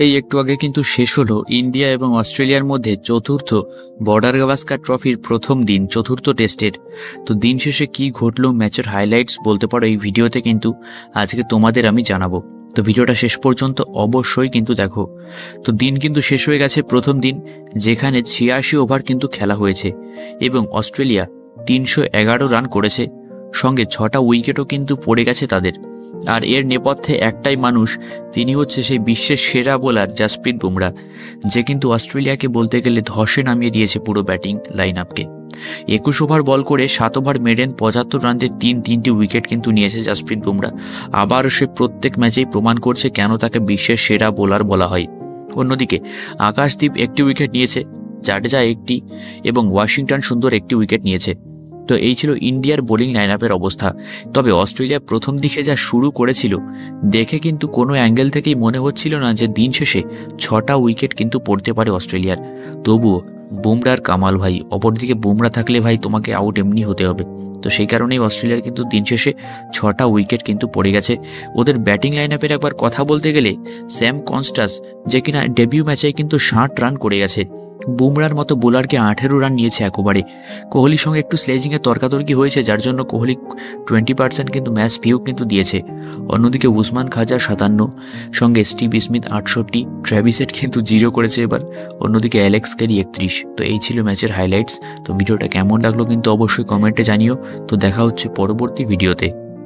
এই একটু আগে কিন্তু শেষ হলো ইন্ডিয়া এবং অস্ট্রেলিয়ার মধ্যে চতুর্থ বর্ডার গাভাস্কার ট্রফির প্রথম দিন, চতুর্থ টেস্টের। তো দিন শেষে কি ঘটলো, ম্যাচের হাইলাইটস বলতে পারো এই ভিডিওতে কিন্তু আজকে তোমাদের আমি জানাবো। তো ভিডিওটা শেষ পর্যন্ত অবশ্যই কিন্তু দেখো। তো দিন কিন্তু শেষ হয়ে গেছে, প্রথম দিন, যেখানে ৮৬ ওভার কিন্তু খেলা হয়েছে এবং অস্ট্রেলিয়া ৩১১ রান করেছে, সঙ্গে ৬টা উইকেটও কিন্তু পড়ে গেছে তাদের। আর এর নেপথ্যে একটাই মানুষ, তিনি হচ্ছে সেই বিশ্বের সেরা বোলার জাসপ্রীত বুমরা, যে কিন্তু অস্ট্রেলিয়াকে বলতে গেলে ধসে নামিয়ে দিয়েছে পুরো ব্যাটিং লাইন আপকে। ২১ ওভার বল করে ৭ ওভার মেডেন ৭৫ রান দিয়ে তিনটি উইকেট কিন্তু নিয়েছে জাসপ্রীত বুমরা। আবারও সে প্রত্যেক ম্যাচেই প্রমাণ করছে কেন তাকে বিশ্বের সেরা বোলার বলা হয়। অন্যদিকে আকাশদীপ একটি উইকেট নিয়েছে, জাডেজা একটি এবং ওয়াশিংটন সুন্দর একটি উইকেট নিয়েছে। তো এই ছিল ইন্ডিয়ার বোলিং লাইন আপের অবস্থা। তবে অস্ট্রেলিয়া প্রথম দিকে যা শুরু করেছিল দেখে কিন্তু কোনো অ্যাঙ্গেল থেকেই মনে হচ্ছিল না যে দিন শেষে ৬টা উইকেট কিন্তু পড়তে পারে অস্ট্রেলিয়ার। তবুও বুমরার কামাল ভাই, অপরদিকে বুমরা থাকলে ভাই তোমাকে আউট এমনি হতে হবে। তো সেই কারণেই অস্ট্রেলিয়ার কিন্তু দিন শেষে ৬টা উইকেট কিন্তু পড়ে গেছে। ওদের ব্যাটিং লাইন আপের একবার কথা বলতে গেলে স্যাম কনস্টাস, যে কিনা ডেবিউ ম্যাচে কিন্তু ৬০ রান করে গেছে, বুমরার মতো বোলারকে ১৮ রান নিয়েছে এক ওভারে। কোহলির সঙ্গে একটু স্লেজিংয়ে তর্কাতর্কি হয়েছে, যার জন্য কোহলি 20% কিন্তু ম্যাচ ফিও কিন্তু দিয়েছে। অন্যদিকে উসমান খাজা ৫৭, সঙ্গে স্টিভ স্মিথ ৬৮, ট্র্যাভিস হেড কিন্তু 0 করেছে এবার। অন্যদিকে অ্যালেক্স ক্যারি ৩১। তো এই ছিল ম্যাচের হাইলাইটস। তো ভিডিওটা কেমন লাগলো কিন্তু অবশ্যই কমেন্টে জানিও। তো দেখা হচ্ছে পরবর্তী ভিডিওতে।